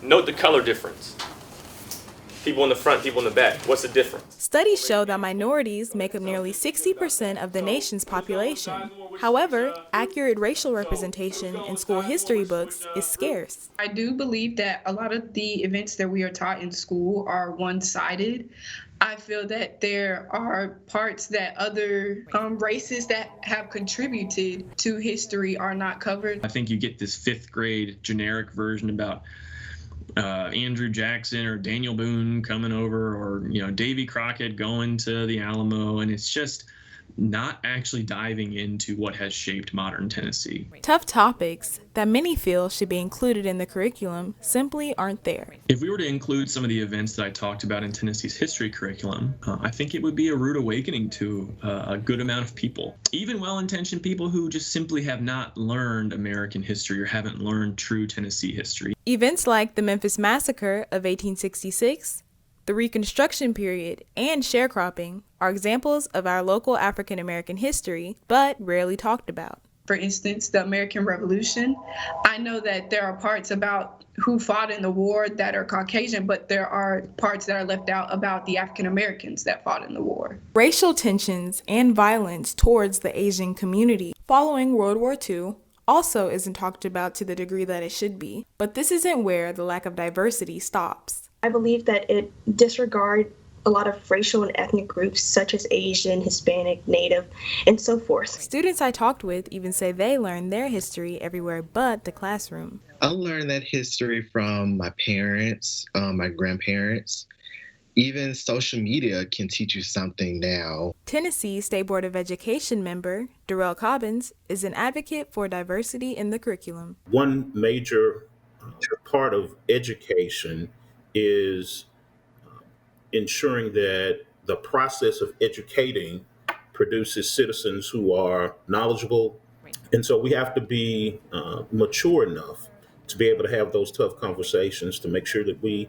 Note the color difference. People in the front, people in the back. What's the difference? Studies show that minorities make up nearly 60% of the nation's population. However, accurate racial representation in school history books is scarce. I do believe that a lot of the events that we are taught in school are one-sided. I feel that there are parts that other races that have contributed to history are not covered. I think you get this fifth grade generic version about Andrew Jackson or Daniel Boone coming over, or Davy Crockett going to the Alamo, and it's just not actually diving into what has shaped modern Tennessee. Tough topics that many feel should be included in the curriculum simply aren't there. If we were to include some of the events that I talked about in Tennessee's history curriculum, I think it would be a rude awakening to a good amount of people, even well-intentioned people who just simply have not learned American history or haven't learned true Tennessee history. Events like the Memphis Massacre of 1866, the Reconstruction period, and sharecropping are examples of our local African American history, but rarely talked about. For instance, the American Revolution. I know that there are parts about who fought in the war that are Caucasian, but there are parts that are left out about the African Americans that fought in the war. Racial tensions and violence towards the Asian community following World War II also isn't talked about to the degree that it should be, but this isn't where the lack of diversity stops. I believe that it disregards a lot of racial and ethnic groups such as Asian, Hispanic, Native, and so forth. Students I talked with even say they learn their history everywhere but the classroom. I learned that history from my parents, my grandparents. Even social media can teach you something now. Tennessee State Board of Education member Darrell Cobbins is an advocate for diversity in the curriculum. One major part of education is ensuring that the process of educating produces citizens who are knowledgeable. And so we have to be mature enough to be able to have those tough conversations to make sure that we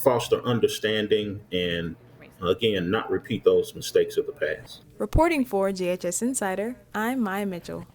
foster understanding and, again, not repeat those mistakes of the past. Reporting for GHS Insider, I'm Maya Mitchell.